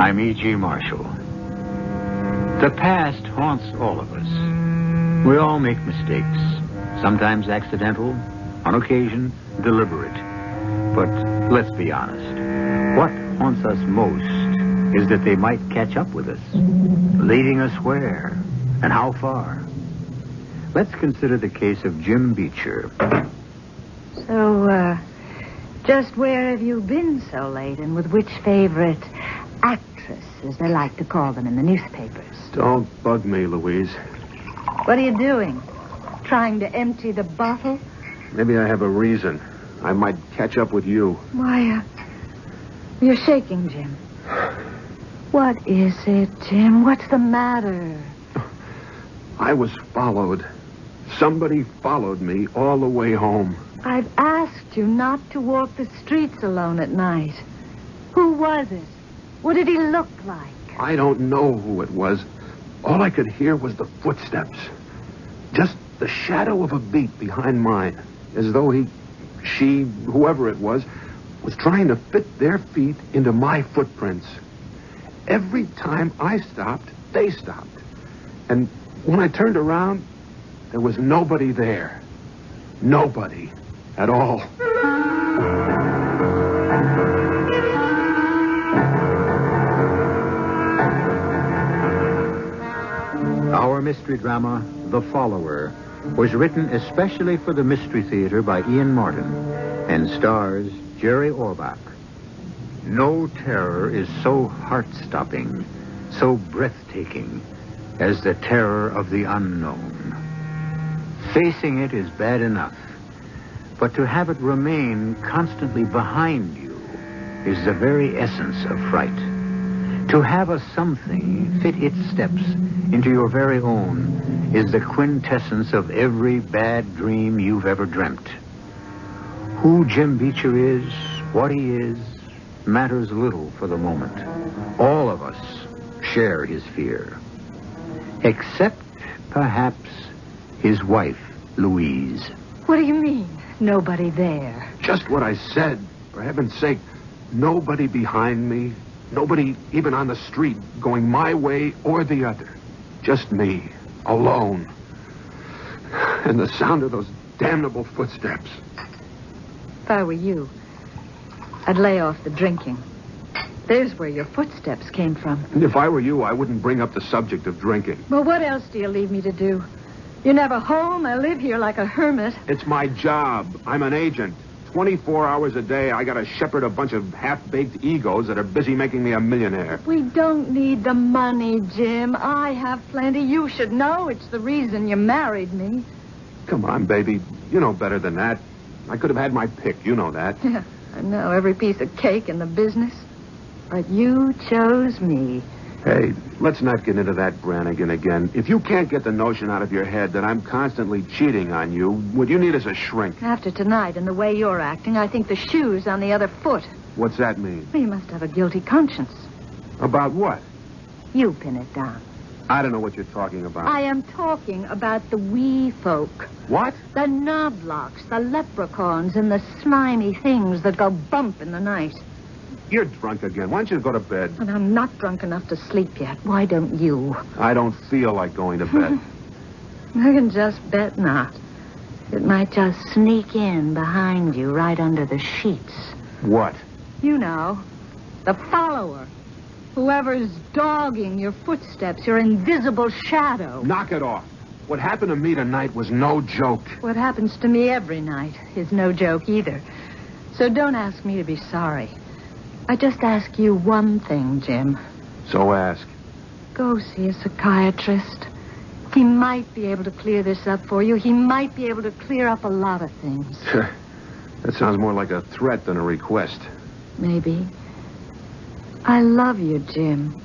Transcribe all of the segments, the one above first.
I'm E.G. Marshall. The past haunts all of us. We all make mistakes, sometimes accidental, on occasion deliberate. But let's be honest. What haunts us most is that they might catch up with us, leading us where and how far. Let's consider the case of Jim Beecher. So, just where have you been so late, and with which favorite actress, as they like to call them in the newspapers? Don't bug me, Louise. What are you doing? Trying to empty the bottle? Maybe I have a reason. I might catch up with you. Why, you're shaking, Jim. What is it, Jim? What's the matter? I was followed. Somebody followed me all the way home. I've asked you not to walk the streets alone at night. Who was it? What did he look like? I don't know who it was. All I could hear was the footsteps. Just the shadow of a beat behind mine. As though she, whoever it was trying to fit their feet into my footprints. Every time I stopped, they stopped. And when I turned around, there was nobody there. Nobody at all. Our mystery drama, The Follower, was written especially for the Mystery Theater by Ian Martin and stars Jerry Orbach. No terror is so heart-stopping, so breathtaking as the terror of the unknown. Facing it is bad enough, but to have it remain constantly behind you is the very essence of fright. To have a something fit its steps into your very own is the quintessence of every bad dream you've ever dreamt. Who Jim Beecher is, what he is, matters little for the moment. All of us share his fear. Except, perhaps, his wife, Louise. What do you mean, nobody there? Just what I said. For heaven's sake, nobody behind me. Nobody even on the street going my way or the other. Just me, alone. And the sound of those damnable footsteps. If I were you, I'd lay off the drinking. There's where your footsteps came from. And if I were you, I wouldn't bring up the subject of drinking. Well, what else do you leave me to do? You're never home. I live here like a hermit. It's my job. I'm an agent. 24 hours a day, I gotta shepherd a bunch of half-baked egos that are busy making me a millionaire. We don't need the money, Jim. I have plenty. You should know it's the reason you married me. Come on, baby. You know better than that. I could have had my pick. You know that. Yeah, I know every piece of cake in the business. But you chose me. Hey, let's not get into that Brannigan again. If you can't get the notion out of your head that I'm constantly cheating on you, what you need is a shrink. After tonight and the way you're acting, I think the shoe's on the other foot. What's that mean? Well, you must have a guilty conscience. About what? You pin it down. I don't know what you're talking about. I am talking about the wee folk. What? The knobblocks, the leprechauns, and the slimy things that go bump in the night. You're drunk again. Why don't you go to bed? And I'm not drunk enough to sleep yet. Why don't you? I don't feel like going to bed. I can just bet not. It might just sneak in behind you right under the sheets. What? You know, the follower. Whoever's dogging your footsteps, your invisible shadow. Knock it off. What happened to me tonight was no joke. What happens to me every night is no joke either. So don't ask me to be sorry. I just ask you one thing, Jim. So ask. Go see a psychiatrist. He might be able to clear this up for you. He might be able to clear up a lot of things. That sounds more like a threat than a request. Maybe. I love you, Jim.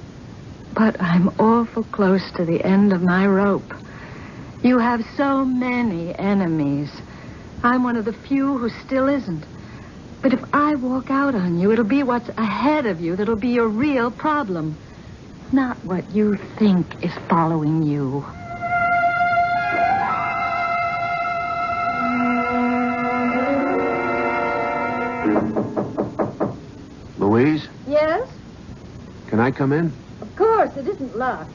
But I'm awful close to the end of my rope. You have so many enemies. I'm one of the few who still isn't. But if I walk out on you, it'll be what's ahead of you that'll be your real problem. Not what you think is following you. Louise? Yes? Can I come in? Of course, it isn't locked.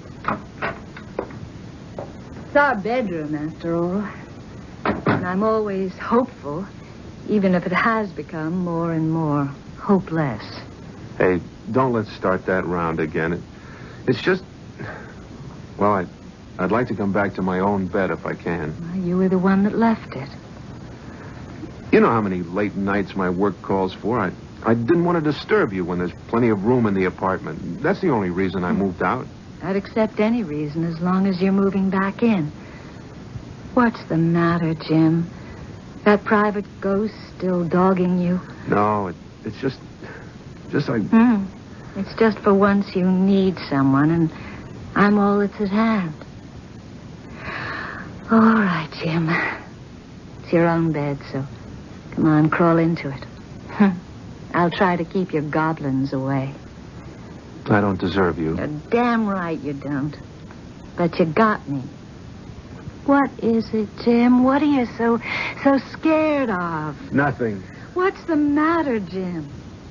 It's our bedroom, after all. And I'm always hopeful, even if it has become more and more hopeless. Hey, don't let's start that round again. It's just... Well, I'd like to come back to my own bed if I can. Well, you were the one that left it. You know how many late nights my work calls for? I didn't want to disturb you when there's plenty of room in the apartment. That's the only reason I moved out. I'd accept any reason as long as you're moving back in. What's the matter, Jim? That private ghost still dogging you? No, it's just like... It's just for once you need someone, and I'm all that's at hand. All right, Jim. It's your own bed, so come on, crawl into it. I'll try to keep your goblins away. I don't deserve you. You're damn right you don't. But you got me. What is it, Jim? What are you so scared of? Nothing. What's the matter, Jim?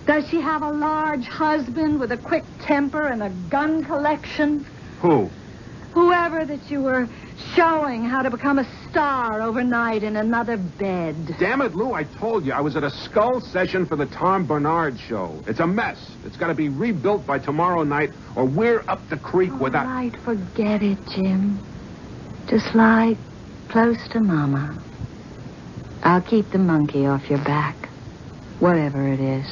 Does she have a large husband with a quick temper and a gun collection? Who? Whoever that you were showing how to become a star overnight in another bed. Damn it, Lou, I told you. I was at a skull session for the Tom Bernard show. It's a mess. It's got to be rebuilt by tomorrow night, or we're up the creek without... All right, forget it, Jim. Just lie close to Mama. I'll keep the monkey off your back, whatever it is.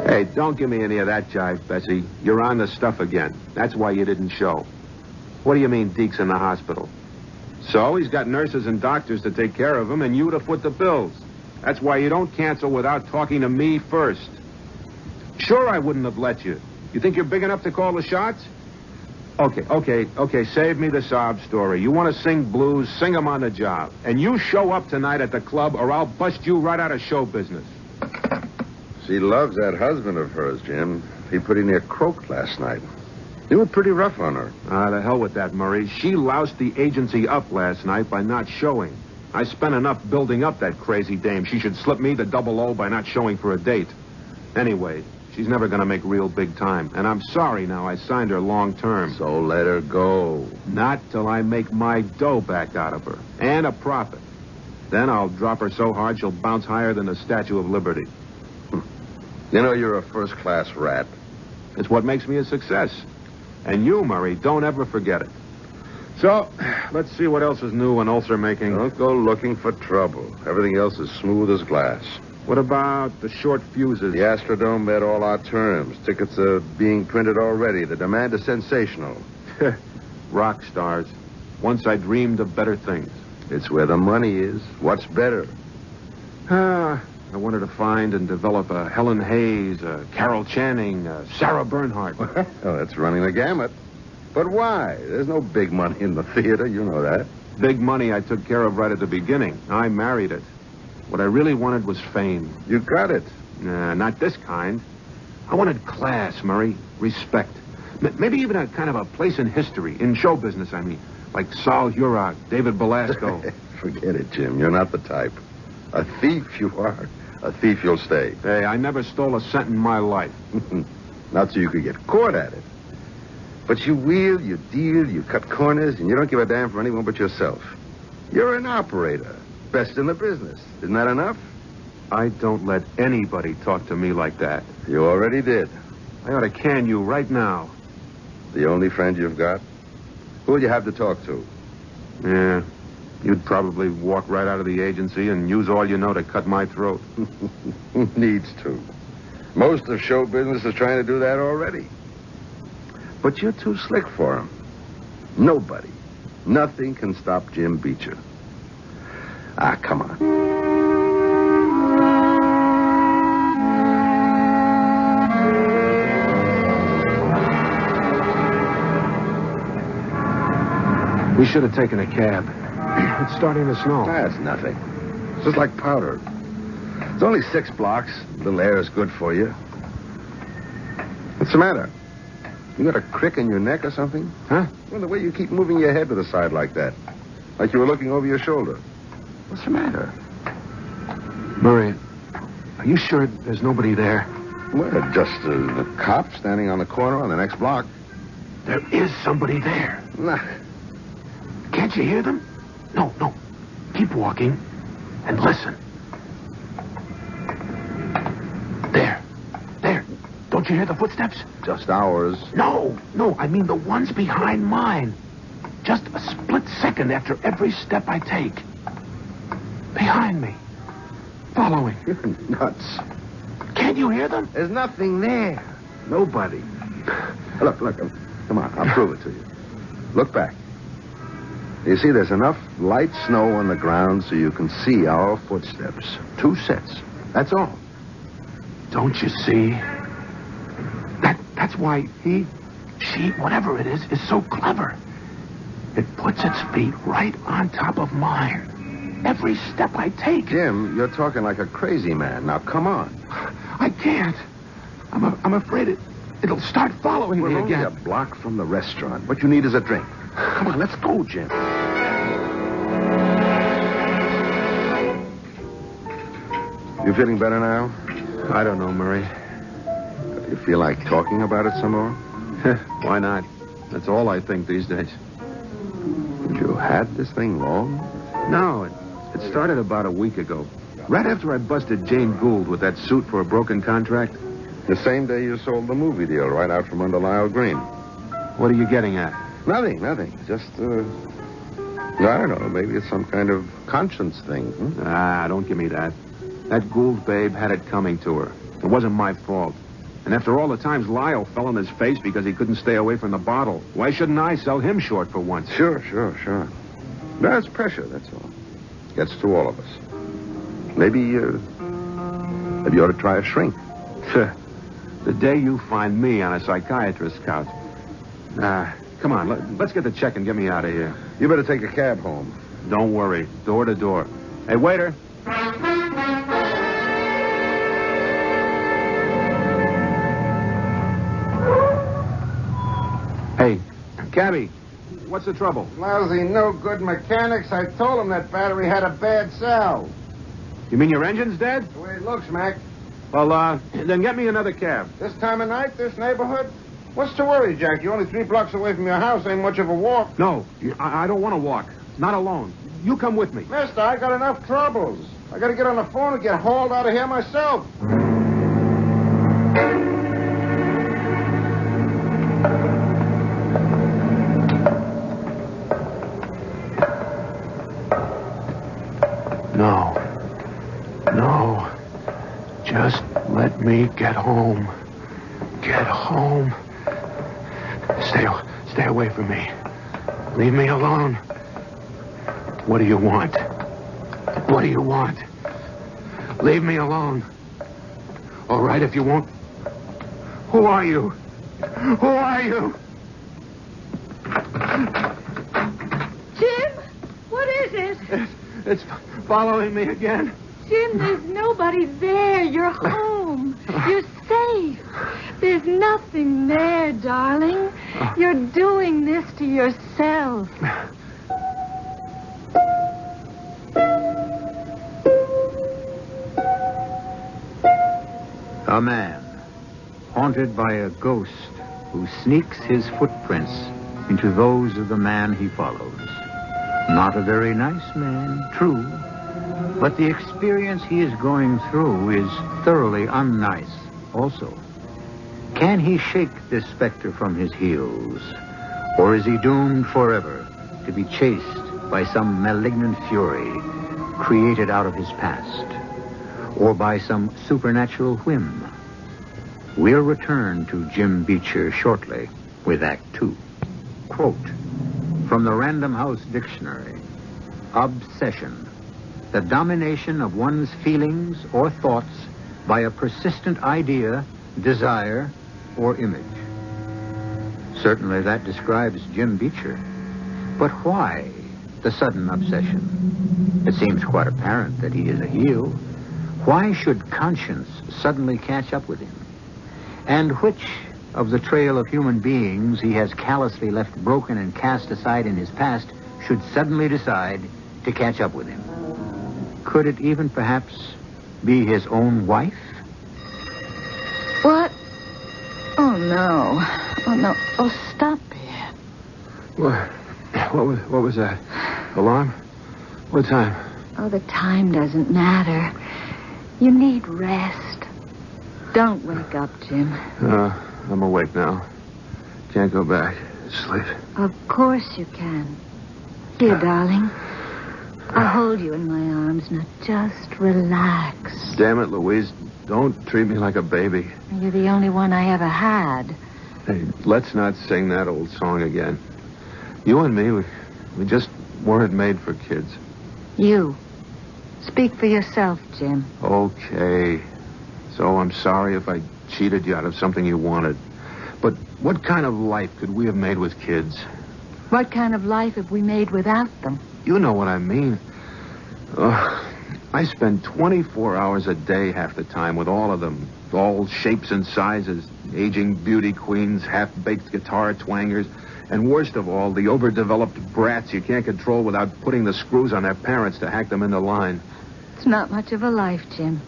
Hey, don't give me any of that jive, Bessie. You're on the stuff again. That's why you didn't show. What do you mean Deke's in the hospital? So he's got nurses and doctors to take care of him, and you to foot the bills. That's why you don't cancel without talking to me first. Sure, I wouldn't have let you. You think you're big enough to call the shots? Okay, save me the sob story. You want to sing blues, sing them on the job. And you show up tonight at the club, or I'll bust you right out of show business. She loves that husband of hers, Jim. He pretty near croaked last night. You were pretty rough on her. The hell with that, Murray. She loused the agency up last night by not showing. I spent enough building up that crazy dame. She should slip me the double O by not showing for a date. Anyway, she's never going to make real big time. And I'm sorry now I signed her long term. So let her go. Not till I make my dough back out of her. And a profit. Then I'll drop her so hard she'll bounce higher than the Statue of Liberty. You know you're a first-class rat. It's what makes me a success. And you, Murray, don't ever forget it. So, let's see what else is new in ulcer making. Don't go looking for trouble. Everything else is smooth as glass. What about the short fuses? The Astrodome met all our terms. Tickets are being printed already. The demand is sensational. Rock stars. Once I dreamed of better things. It's where the money is. What's better? I wanted to find and develop a Helen Hayes, a Carol Channing, a Sarah Bernhardt. Oh, that's running the gamut. But why? There's no big money in the theater. You know that. Big money I took care of right at the beginning. I married it. What I really wanted was fame. You got it. Nah, not this kind. I wanted class, Murray. Respect. Maybe even a kind of a place in history. In show business, I mean. Like Sol Hurok, David Belasco. Forget it, Jim. You're not the type. A thief you are. A thief you'll stay. Hey, I never stole a cent in my life. Not so you could get caught at it. But you wheel, you deal, you cut corners, and you don't give a damn for anyone but yourself. You're an operator. Best in the business. Isn't that enough? I don't let anybody talk to me like that. You already did. I ought to can you right now. The only friend you've got? Who'll you have to talk to? Yeah. You'd probably walk right out of the agency and use all you know to cut my throat. Who needs to? Most of show business is trying to do that already. But you're too slick for him. Nobody, nothing can stop Jim Beecher. Come on. We should have taken a cab. It's starting to snow. That's nothing. It's just like powder. It's only 6 blocks. A little air is good for you. What's the matter? You got a crick in your neck or something? Huh? Well, the way you keep moving your head to the side like that. Like you were looking over your shoulder. What's the matter? Murray, Are you sure there's nobody there? Well, just the cop standing on the corner on the next block. There is somebody there. Nah. Can't you hear them? No. Keep walking and listen. There. Don't you hear the footsteps? Just ours. No. I mean the ones behind mine. Just a split second after every step I take. Behind me. Following. You're nuts. Can't you hear them? There's nothing there. Nobody. Look. Come on, I'll prove it to you. Look back. You see, there's enough light snow on the ground so you can see our footsteps. 2 sets. That's all. Don't you see? That's why she, whatever it is so clever. It puts its feet right on top of mine. Every step I take. Jim, you're talking like a crazy man. Now, come on. I can't. I'm afraid it'll start following me We're again. only a block from the restaurant. What you need is a drink. Come on, let's go, Jim. You feeling better now? I don't know, Murray. You feel like talking about it some more? Why not? That's all I think these days. You had this thing long? No, it started about a week ago. Right after I busted Jane Gould with that suit for a broken contract. The same day you sold the movie deal right out from under Lyle Green. What are you getting at? Nothing. Just, I don't know. Maybe it's some kind of conscience thing. Don't give me that. That Gould babe had it coming to her. It wasn't my fault. And after all the times Lyle fell on his face because he couldn't stay away from the bottle, why shouldn't I sell him short for once? Sure. That's pressure, that's all. Gets to all of us. Maybe you ought to try a shrink. The day you find me on a psychiatrist's couch. Come on, let's get the check and get me out of here. You better take a cab home. Don't worry. Door to door. Hey, waiter. Hey, cabbie, what's the trouble? Lousy, no-good mechanics. I told him that battery had a bad cell. You mean your engine's dead? The way it looks, Mac. Well, then get me another cab. This time of night, this neighborhood? What's to worry, Jack? You're only 3 blocks away from your house. Ain't much of a walk. No, I don't want to walk. Not alone. You come with me. Mister, I got enough troubles. I got to get on the phone and get hauled out of here myself. No. Just let me get home. Get home. Stay away from me. Leave me alone. What do you want? What do you want? Leave me alone. All right, if you won't. Who are you? Who are you? Jim, what is it? It's following me again. Jim, there's nobody there. You're home. You're safe. There's nothing there, darling. You're doing this to yourself. A man, haunted by a ghost who sneaks his footprints into those of the man he follows. Not a very nice man, true, but the experience he is going through is thoroughly unnice also. Can he shake this specter from his heels, or is he doomed forever to be chased by some malignant fury created out of his past, or by some supernatural whim? We'll return to Jim Beecher shortly with Act 2. Quote from the Random House Dictionary: obsession, the domination of one's feelings or thoughts by a persistent idea, desire, or image. Certainly that describes Jim Beecher. But why the sudden obsession? It seems quite apparent that he is a heel. Why should conscience suddenly catch up with him? And which of the trail of human beings he has callously left broken and cast aside in his past should suddenly decide to catch up with him? Could it even perhaps Be his own wife? What? Oh, no. Oh, no. Oh, stop it. What was that? Alarm? What time? Oh, the time doesn't matter. You need rest. Don't wake up, Jim. I'm awake now. Can't go back. Sleep. Of course you can. Here, darling. I'll hold you in my arms. Now, just relax. Damn it, Louise. Don't treat me like a baby. You're the only one I ever had. Hey, let's not sing that old song again. You and me, we just weren't made for kids. You. Speak for yourself, Jim. Okay. So I'm sorry if I cheated you out of something you wanted. But what kind of life could we have made with kids? What kind of life have we made without them? You know what I mean. I spend 24 hours a day half the time with all of them. All shapes and sizes. Aging beauty queens, half-baked guitar twangers, and worst of all, the overdeveloped brats you can't control without putting the screws on their parents to hack them into line. It's not much of a life, Jim.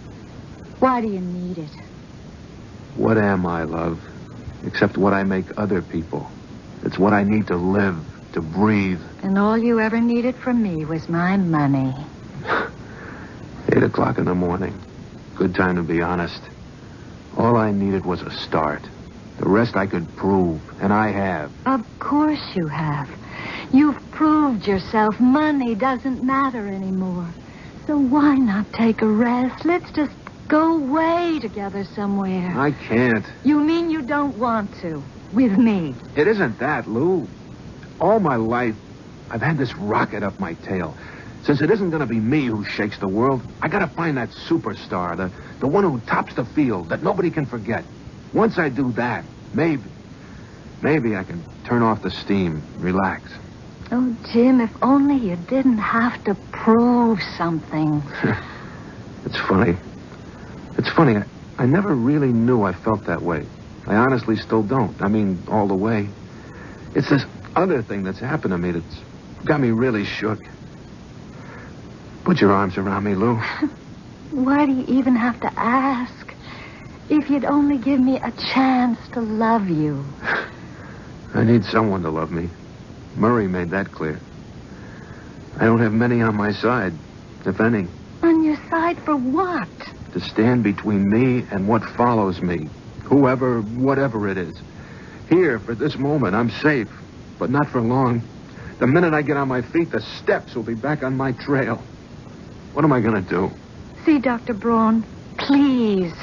Why do you need it? What am I, love? Except what I make other people. It's what I need to live, to breathe. And all you ever needed from me was my money. 8 o'clock in the morning. Good time to be honest. All I needed was a start. The rest I could prove, and I have. Of course you have. You've proved yourself. Money doesn't matter anymore. So why not take a rest? Let's just go away together somewhere. I can't. You mean you don't want to? With me? It isn't that, Lou. All my life, I've had this rocket up my tail. Since it isn't going to be me who shakes the world, I got to find that superstar, the one who tops the field, that nobody can forget. Once I do that, maybe I can turn off the steam, relax. Oh, Jim, if only you didn't have to prove something. It's funny. I never really knew I felt that way. I honestly still don't. I mean, all the way. It's this other thing that's happened to me that's got me really shook. Put your arms around me, Lou. Why do you even have to ask? If you'd only give me a chance to love you. I need someone to love me. Murray made that clear. I don't have many on my side, if any. On your side for what? To stand between me and what follows me. Whoever, whatever it is. Here, for this moment, I'm safe. But not for long. The minute I get on my feet, the steps will be back on my trail. What am I going to do? See Dr. Braun, please.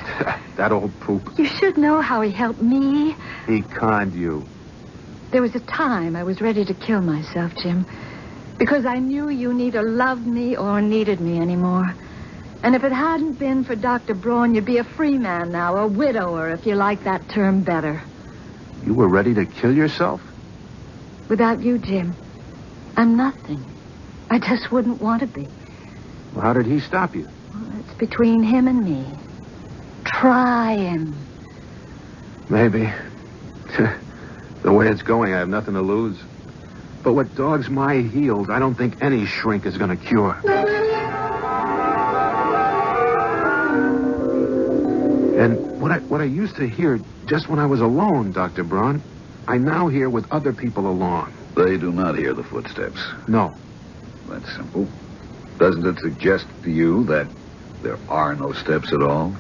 That old poop. You should know how he helped me. He conned you. There was a time I was ready to kill myself, Jim. Because I knew you neither loved me or needed me anymore. And if it hadn't been for Dr. Braun, you'd be a free man now, a widower, if you like that term better. You were ready to kill yourself? Without you, Jim, I'm nothing. I just wouldn't want to be. Well, how did he stop you? Well, it's between him and me. Try him. Maybe. The way it's going, I have nothing to lose. But what dogs my heels, I don't think any shrink is going to cure. And what I used to hear just when I was alone, Dr. Braun, I now hear with other people along. They do not hear the footsteps. No. That's simple. Doesn't it suggest to you that there are no steps at all,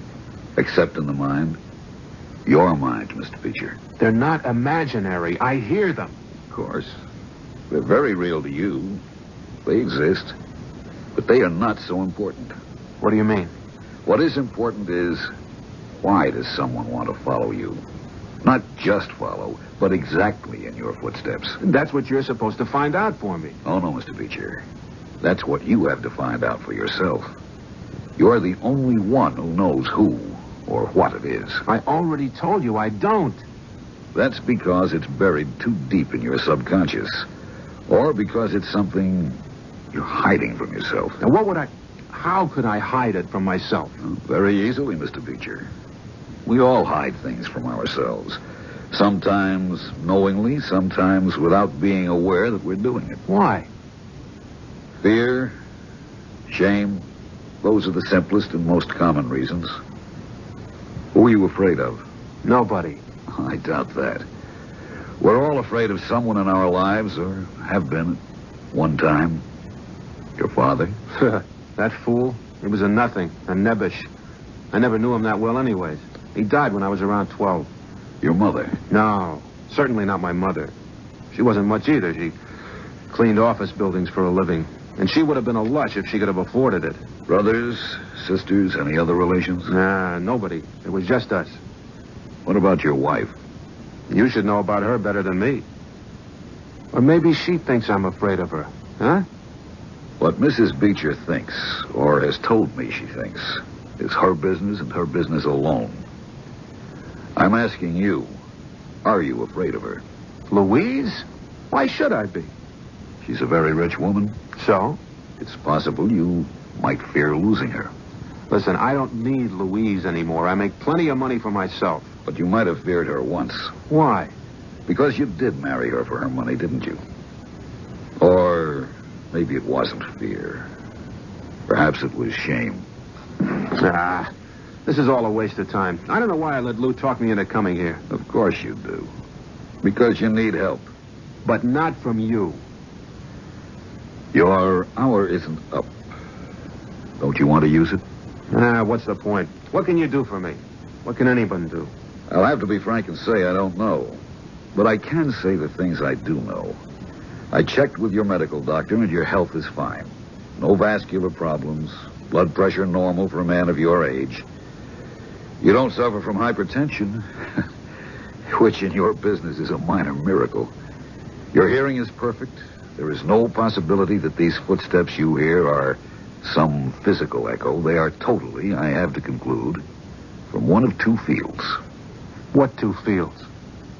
except in the mind? Your mind, Mr. Beecher. They're not imaginary. I hear them. Of course. They're very real to you. They exist. But they are not so important. What do you mean? What is important is, why does someone want to follow you? Not just follow, but exactly in your footsteps. That's what you're supposed to find out for me. Oh, no, Mr. Beecher. That's what you have to find out for yourself. You're the only one who knows who or what it is. I already told you I don't. That's because it's buried too deep in your subconscious. Or because it's something you're hiding from yourself. Now, how could I hide it from myself? Well, very easily, Mr. Beecher. We all hide things from ourselves. Sometimes knowingly, sometimes without being aware that we're doing it. Why? Fear, shame, Those are the simplest and most common reasons. Who are you afraid of? Nobody. I doubt that. We're all afraid of someone in our lives, or have been at one time. Your father? That fool? He was a nothing, a nebbish. I never knew him that well anyways. He died when I was around 12. Your mother? No, certainly not my mother. She wasn't much either. She cleaned office buildings for a living. And she would have been a lush if she could have afforded it. Brothers, sisters, any other relations? Nah, nobody. It was just us. What about your wife? You should know about her better than me. Or maybe she thinks I'm afraid of her. Huh? What Mrs. Beecher thinks, or has told me she thinks, is her business and her business alone. I'm asking you, are you afraid of her? Louise? Why should I be? She's a very rich woman. So? It's possible you might fear losing her. Listen, I don't need Louise anymore. I make plenty of money for myself. But you might have feared her once. Why? Because you did marry her for her money, didn't you? Or maybe it wasn't fear. Perhaps it was shame. This is all a waste of time. I don't know why I let Lou talk me into coming here. Of course you do. Because you need help. But not from you. Your hour isn't up. Don't you want to use it? What's the point? What can you do for me? What can anyone do? I'll have to be frank and say I don't know. But I can say the things I do know. I checked with your medical doctor, and your health is fine. No vascular problems. Blood pressure normal for a man of your age. You don't suffer from hypertension, which in your business is a minor miracle. Your hearing is perfect. There is no possibility that these footsteps you hear are some physical echo. They are totally, I have to conclude, from one of two fields. What two fields?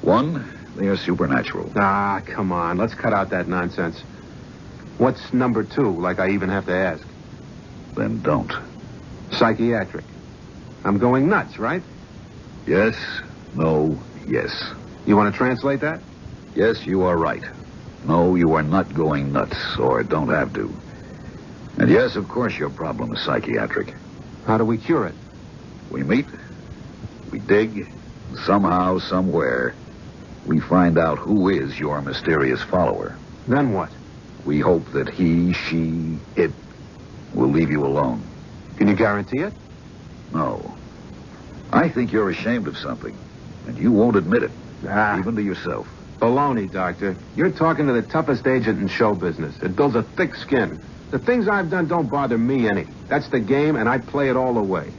One, they are supernatural. Come on. Let's cut out that nonsense. What's number two, like I even have to ask? Then don't. Psychiatric. I'm going nuts, right? Yes, no, yes. You want to translate that? Yes, you are right. No, you are not going nuts, or don't have to. And yes, of course, your problem is psychiatric. How do we cure it? We meet, we dig, and somehow, somewhere, we find out who is your mysterious follower. Then what? We hope that he, she, it will leave you alone. Can you guarantee it? No. I think you're ashamed of something, and you won't admit it, even to yourself. Baloney, Doctor. You're talking to the toughest agent in show business. It builds a thick skin. The things I've done don't bother me any. That's the game, and I play it all the way.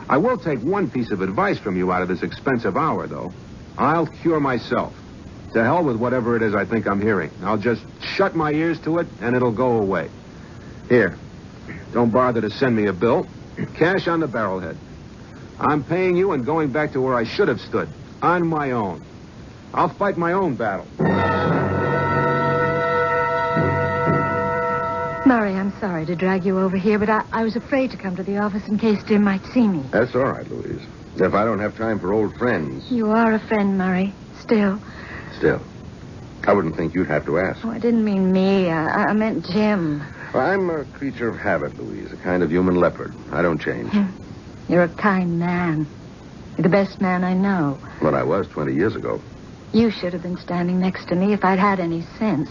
I will take one piece of advice from you out of this expensive hour, though. I'll cure myself. To hell with whatever it is I think I'm hearing. I'll just shut my ears to it, and it'll go away. Here. Don't bother to send me a bill. Cash on the barrelhead. I'm paying you and going back to where I should have stood. On my own. I'll fight my own battle. Murray, I'm sorry to drag you over here, but I was afraid to come to the office in case Jim might see me. That's all right, Louise. If I don't have time for old friends. You are a friend, Murray. Still. Still. I wouldn't think you'd have to ask. Oh, I didn't mean me. I meant Jim. Well, I'm a creature of habit, Louise. A kind of human leopard. I don't change. You're a kind man. You're the best man I know. Well, I was 20 years ago. You should have been standing next to me if I'd had any sense.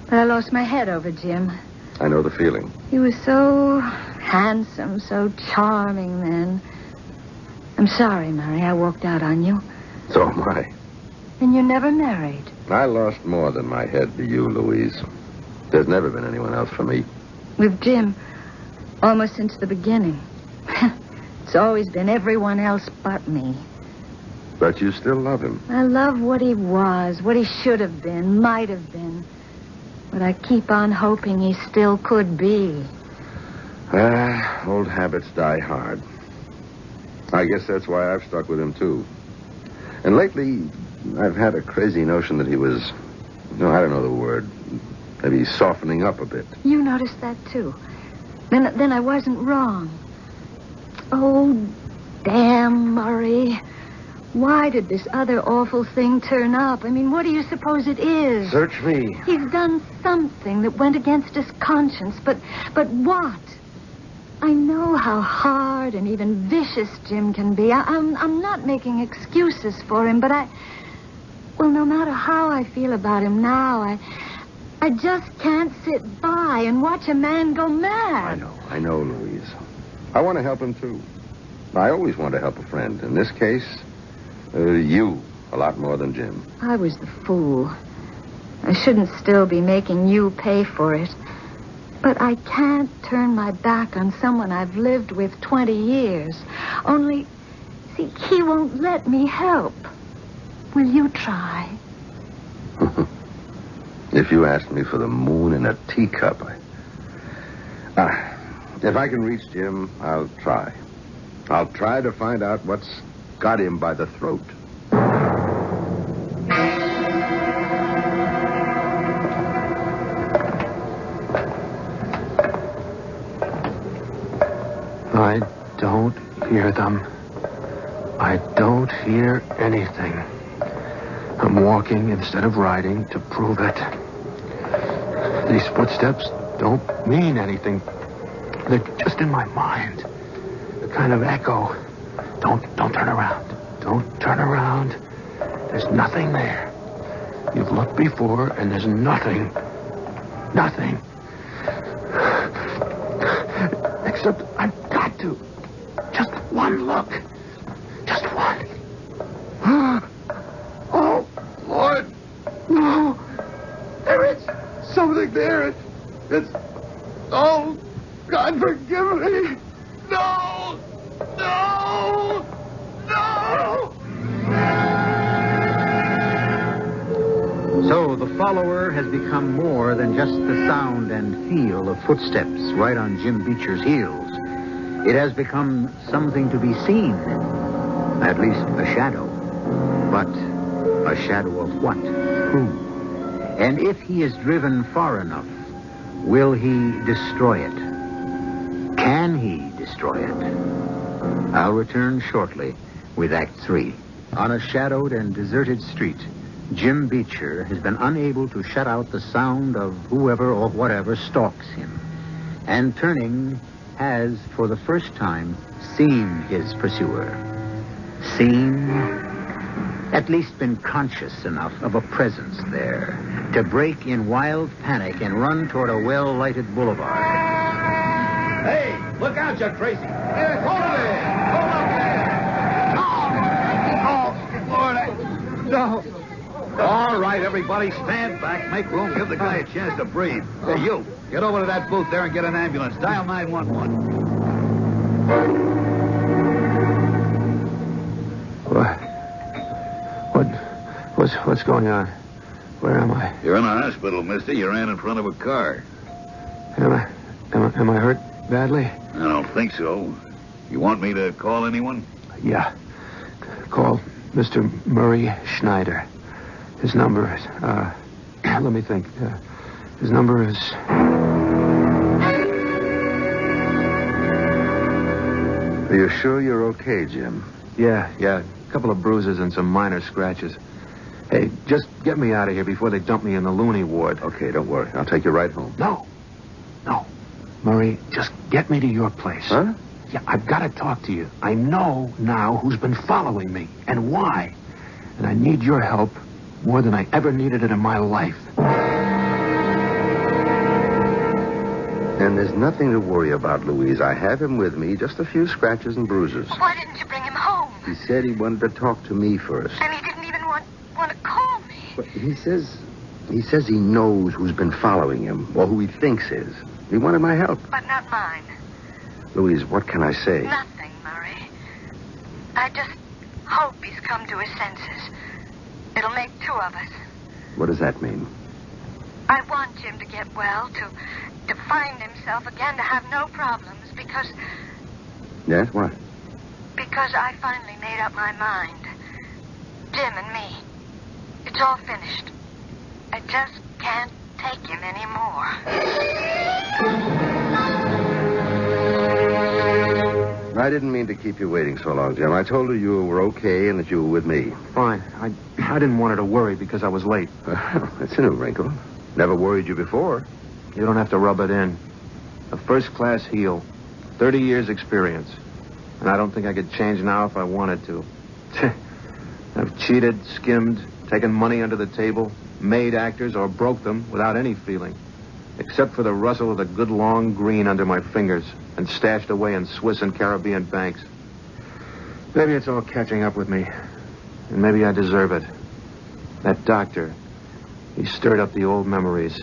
But I lost my head over Jim. I know the feeling. He was so handsome, so charming then. I'm sorry, Murray. I walked out on you. So am I. And you're never married. I lost more than my head to you, Louise. There's never been anyone else for me. With Jim, almost since the beginning. It's always been everyone else but me. But you still love him. I love what he was, what he should have been, might have been. But I keep on hoping he still could be. Old habits die hard. I guess that's why I've stuck with him, too. And lately, I've had a crazy notion that he was, I don't know the word, maybe softening up a bit. You noticed that, too. Then I wasn't wrong. Oh, damn, Murray. Why did this other awful thing turn up? I mean, what do you suppose it is? Search me. He's done something that went against his conscience, but what? I know how hard and even vicious Jim can be. I'm not making excuses for him, but well, no matter how I feel about him now, I just can't sit by and watch a man go mad. I know, Louise. I want to help him, too. I always want to help a friend. In this case, you, a lot more than Jim. I was the fool. I shouldn't still be making you pay for it. But I can't turn my back on someone I've lived with 20 years. Only, see, he won't let me help. Will you try? If you asked me for the moon in a teacup, if I can reach Jim, I'll try. I'll try to find out what's got him by the throat. I don't hear them. I don't hear anything. I'm walking instead of riding to prove it. These footsteps don't mean anything. They're just in my mind. A kind of echo. Don't turn around. Don't turn around. There's nothing there. You've looked before, and there's nothing. Nothing. Except I've got to. Just one look. Just one. Oh, Lord. No. There is something there. It's... Oh, God, forgive me. No. No. No. So the follower has become more than just the sound and feel of footsteps right on Jim Beecher's heels. It has become something to be seen. At least a shadow. But a shadow of what? Who? And if he is driven far enough, will he destroy it? Can he destroy it? I'll return shortly with Act 3. On a shadowed and deserted street, Jim Beecher has been unable to shut out the sound of whoever or whatever stalks him. And turning, has, for the first time, seen his pursuer. Seen, at least been conscious enough of a presence there to break in wild panic and run toward a well-lighted boulevard. Hey, look out, you crazy. Hold up there! Oh, Lord, no. All right, everybody, stand back. Make room. Give the guy a chance to breathe. Hey, you, get over to that booth there and get an ambulance. Dial 911. What's going on? Where am I? You're in a hospital, mister. You ran in front of a car. Am I hurt badly? I don't think so. You want me to call anyone? Yeah. Call Mr. Murray Schneider. His number is, let me think. His number is... Are you sure you're okay, Jim? Yeah. A couple of bruises and some minor scratches. Hey, just get me out of here before they dump me in the loony ward. Okay, don't worry. I'll take you right home. No. Murray, just get me to your place. Huh? Yeah, I've got to talk to you. I know now who's been following me and why. And I need your help more than I ever needed it in my life. And there's nothing to worry about, Louise. I have him with me, just a few scratches and bruises. Why didn't you bring him home? He said he wanted to talk to me first. And he didn't even want to call me. But he says he knows who's been following him, or who he thinks is. He wanted my help. But not mine. Louise, what can I say? Nothing, Murray. I just hope he's come to his senses. It'll make two of us. What does that mean? I want Jim to get well, to find himself again, to have no problems, because... Yes, what? Because I finally made up my mind. Jim and me. It's all finished. I just can't take him anymore. I didn't mean to keep you waiting so long, Jim. I told her you were okay and that you were with me. Fine. I didn't want her to worry because I was late. That's a new wrinkle. Never worried you before. You don't have to rub it in. A first-class heel. 30 years experience. And I don't think I could change now if I wanted to. I've cheated, skimmed, taken money under the table, made actors, or broke them without any feeling. Except for the rustle of the good long green under my fingers and stashed away in Swiss and Caribbean banks. Maybe it's all catching up with me. And maybe I deserve it. That doctor, he stirred up the old memories.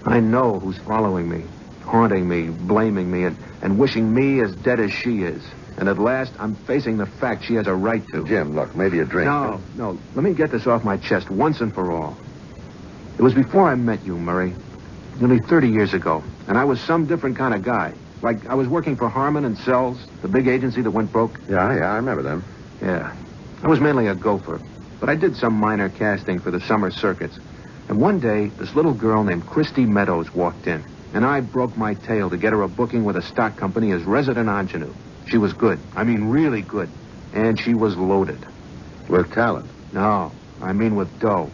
I know who's following me, haunting me, blaming me, and wishing me as dead as she is. And at last, I'm facing the fact she has a right to. Jim, look, maybe a drink. No. Let me get this off my chest once and for all. It was before I met you, Murray. Nearly 30 years ago. And I was some different kind of guy. Like, I was working for Harmon and Sells, the big agency that went broke. Yeah, I remember them. Yeah. I was mainly a gopher. But I did some minor casting for the summer circuits. And one day, this little girl named Christy Meadows walked in. And I broke my tail to get her a booking with a stock company as resident ingenue. She was good. I mean, really good. And she was loaded. With talent? No, I mean with dough.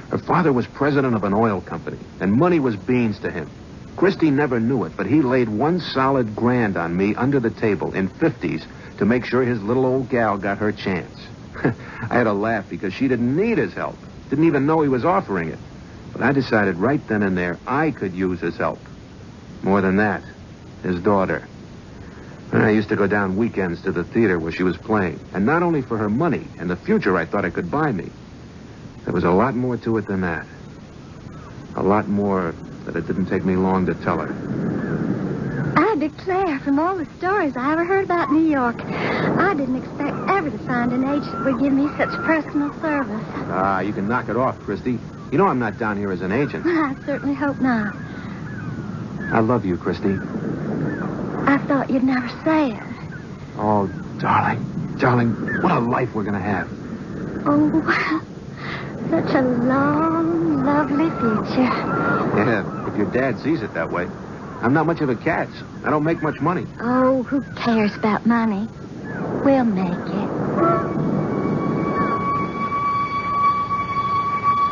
Her father was president of an oil company, and money was beans to him. Christy never knew it, but he laid one solid grand on me under the table in 50s to make sure his little old gal got her chance. I had a laugh because she didn't need his help. Didn't even know he was offering it. But I decided right then and there I could use his help. More than that, his daughter. And I used to go down weekends to the theater where she was playing. And not only for her money and the future I thought it could buy me. There was a lot more to it than that. A lot more that it didn't take me long to tell her. I declare, from all the stories I ever heard about New York, I didn't expect ever to find an agent that would give me such personal service. Ah, you can knock it off, Christy. You know I'm not down here as an agent. I certainly hope not. I love you, Christy. I thought you'd never say it. Oh, darling, what a life we're going to have. Oh, such a long, lovely future. Yeah, if your dad sees it that way. I'm not much of a catch. I don't make much money. Oh, who cares about money? We'll make it.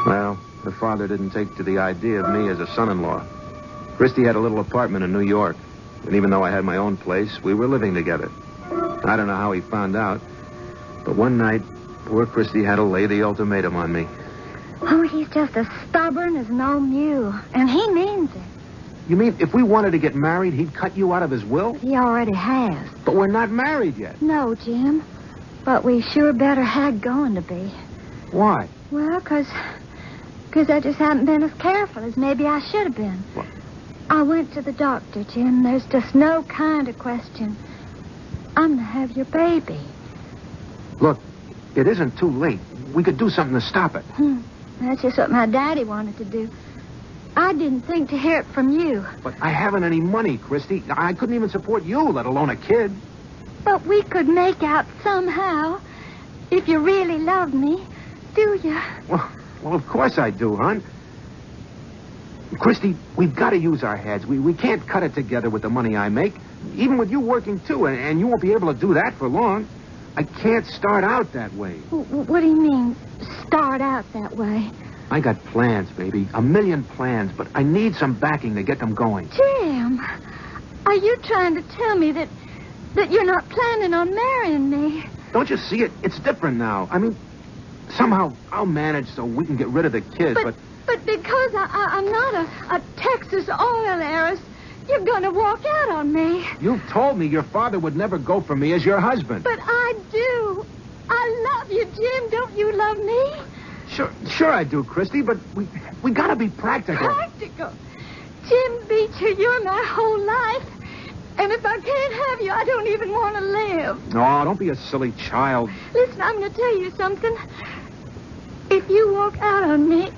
Well, her father didn't take to the idea of me as a son-in-law. Christy had a little apartment in New York. And even though I had my own place, we were living together. I don't know how he found out. But one night, poor Christy had to lay the ultimatum on me. Oh, he's just as stubborn as an old mule. And he means it. You mean if we wanted to get married, he'd cut you out of his will? He already has. But we're not married yet. No, Jim. But we sure better had going to be. Why? Well, because I just haven't been as careful as maybe I should have been. What? I went to the doctor, Jim. There's just no kind of question. I'm going to have your baby. Look, it isn't too late. We could do something to stop it. That's just what my daddy wanted to do. I didn't think to hear it from you. But I haven't any money, Christy. I couldn't even support you, let alone a kid. But we could make out somehow. If you really love me, do you? Well, of course I do, hon. Christy, we've got to use our heads. We can't cut it together with the money I make. Even with you working, too, and you won't be able to do that for long. I can't start out that way. What do you mean, start out that way? I got plans, baby. 1,000,000 plans, but I need some backing to get them going. Jim, are you trying to tell me that you're not planning on marrying me? Don't you see it? It's different now. I mean, somehow I'll manage so we can get rid of the kid, but... But because I'm not a Texas oil heiress, you're going to walk out on me. You told me your father would never go for me as your husband. But I do. I love you, Jim. Don't you love me? Sure I do, Christy, but we got to be practical. Practical? Jim Beecher, you're my whole life. And if I can't have you, I don't even want to live. No, don't be a silly child. Listen, I'm going to tell you something. If you walk out on me,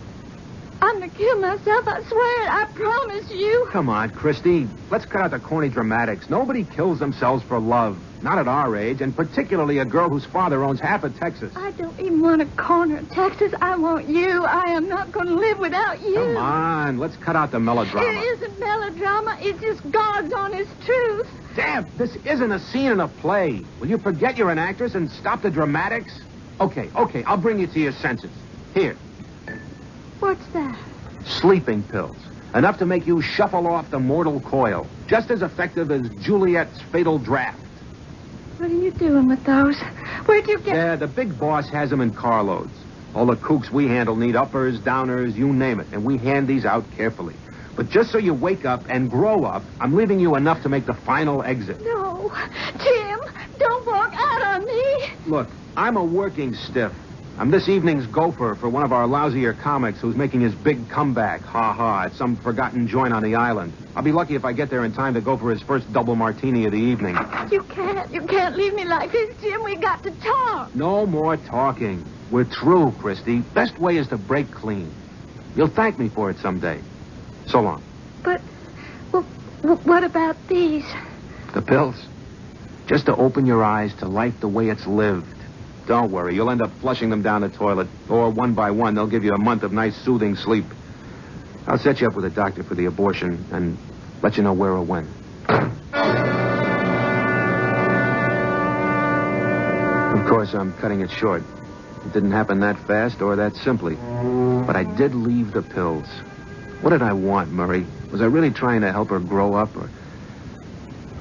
I'm going to kill myself. I swear it. I promise you. Come on, Christy. Let's cut out the corny dramatics. Nobody kills themselves for love. Not at our age, and particularly a girl whose father owns half of Texas. I don't even want a corner of Texas. I want you. I am not going to live without you. Come on. Let's cut out the melodrama. It isn't melodrama. It's just God's honest truth. Damn, this isn't a scene in a play. Will you forget you're an actress and stop the dramatics? Okay. I'll bring you to your senses. Here. What's that? Sleeping pills. Enough to make you shuffle off the mortal coil. Just as effective as Juliet's fatal draft. What are you doing with those? Where'd you get... Yeah, the big boss has them in carloads. All the kooks we handle need uppers, downers, you name it. And we hand these out carefully. But just so you wake up and grow up, I'm leaving you enough to make the final exit. No. Jim, don't walk out on me. Look, I'm a working stiff. I'm this evening's gopher for one of our lousier comics who's making his big comeback, ha-ha, at some forgotten joint on the island. I'll be lucky if I get there in time to go for his first double martini of the evening. You can't leave me like this, Jim. We got to talk. No more talking. We're through, Christy. Best way is to break clean. You'll thank me for it someday. So long. But, well, what about these? The pills. Just to open your eyes to life the way it's lived. Don't worry, you'll end up flushing them down the toilet. Or one by one, they'll give you a month of nice, soothing sleep. I'll set you up with a doctor for the abortion and let you know where or when. Of course, I'm cutting it short. It didn't happen that fast or that simply. But I did leave the pills. What did I want, Murray? Was I really trying to help her grow up, or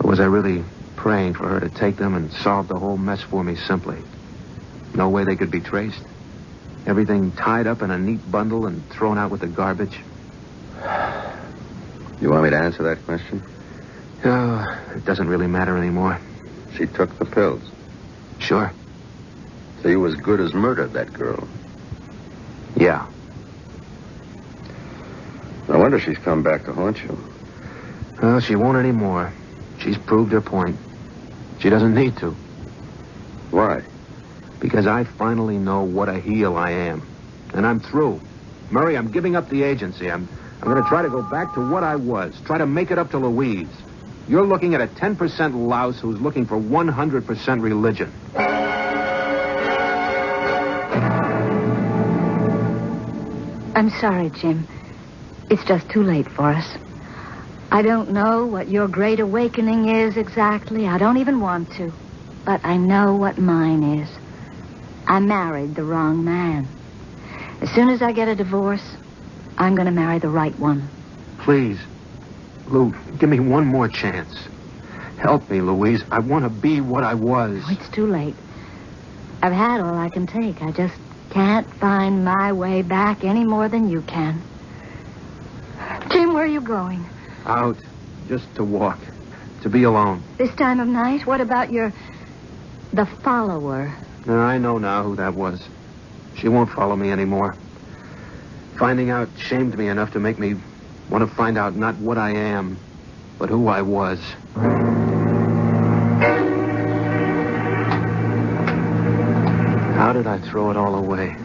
was I really praying for her to take them and solve the whole mess for me simply? No way they could be traced. Everything tied up in a neat bundle and thrown out with the garbage. You want me to answer that question? Oh, it doesn't really matter anymore. She took the pills. Sure. So you as good as murdered that girl. Yeah. No wonder she's come back to haunt you. Well, she won't anymore. She's proved her point. She doesn't need to. Why? Because I finally know what a heel I am. And I'm through. Murray, I'm giving up the agency. I'm going to try to go back to what I was. Try to make it up to Louise. You're looking at a 10% louse who's looking for 100% religion. I'm sorry, Jim. It's just too late for us. I don't know what your great awakening is exactly. I don't even want to. But I know what mine is. I married the wrong man. As soon as I get a divorce, I'm going to marry the right one. Please, Lou, give me one more chance. Help me, Louise. I want to be what I was. Oh, it's too late. I've had all I can take. I just can't find my way back any more than you can. Jim, where are you going? Out. Just to walk. To be alone. This time of night? What about the follower? I know now who that was. She won't follow me anymore. Finding out shamed me enough to make me want to find out not what I am, but who I was. How did I throw it all away?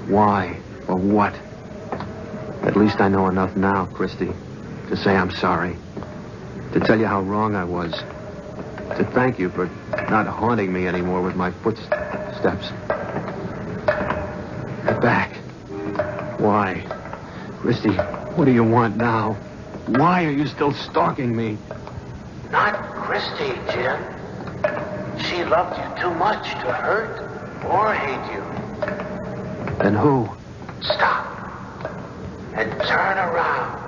Why? Or what? At least I know enough now, Christy, to say I'm sorry. To tell you how wrong I was. To thank you for not haunting me anymore with my footsteps. Back. Why? Christy, what do you want now? Why are you still stalking me? Not Christy, Jim. She loved you too much to hurt or hate you. And who? Stop. And turn around.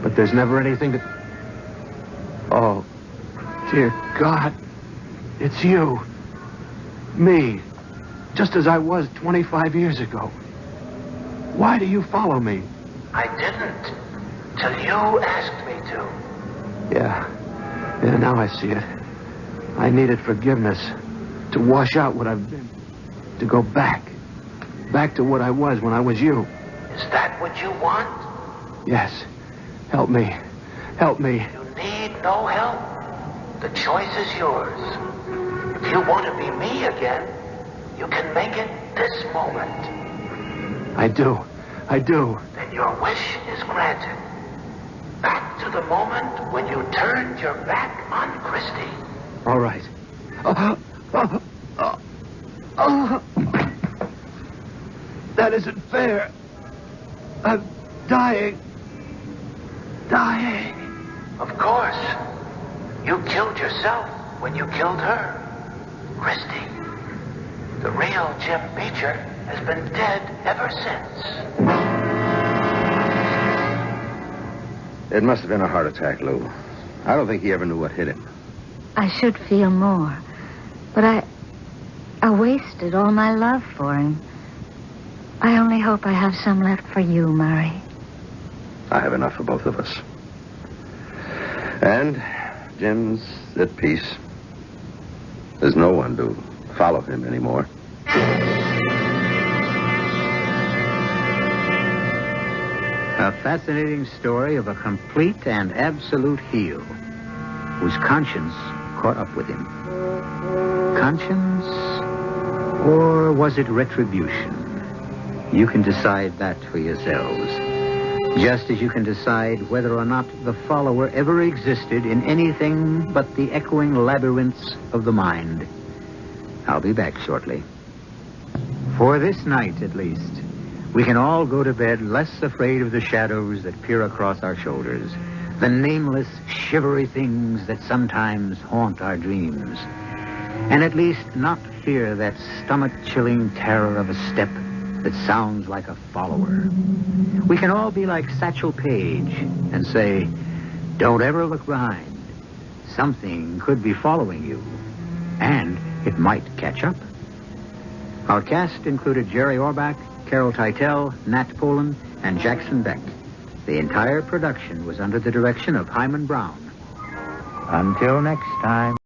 But there's never anything to... Oh, dear God. It's you. Me. Just as I was 25 years ago. Why do you follow me? I didn't. Till you asked me to. Yeah, now I see it. I needed forgiveness. To wash out what I've been. To go back. Back to what I was when I was you. Is that what you want? Yes. Help me. Help me. You need no help. The choice is yours. If you want to be me again, you can make it this moment. I do. Then your wish is granted. Back to the moment when you turned your back on Christy. All right. That isn't fair. I'm dying. Of course. You killed yourself when you killed her. Christy. The real Jim Beecher has been dead ever since. It must have been a heart attack, Lou. I don't think he ever knew what hit him. I should feel more. But I wasted all my love for him. I only hope I have some left for you, Murray. I have enough for both of us. And Jim's at peace. There's no one to follow him anymore. A fascinating story of a complete and absolute heel whose conscience caught up with him. Conscience, or was it retribution? You can decide that for yourselves. Just as you can decide whether or not the follower ever existed in anything but the echoing labyrinths of the mind. I'll be back shortly. For this night, at least, we can all go to bed less afraid of the shadows that peer across our shoulders, the nameless, shivery things that sometimes haunt our dreams, and at least not fear that stomach-chilling terror of a step that sounds like a follower. We can all be like Satchel Paige and say, don't ever look behind. Something could be following you, and it might catch up. Our cast included Jerry Orbach, Carol Teitel, Nat Poland, and Jackson Beck. The entire production was under the direction of Himan Brown. Until next time.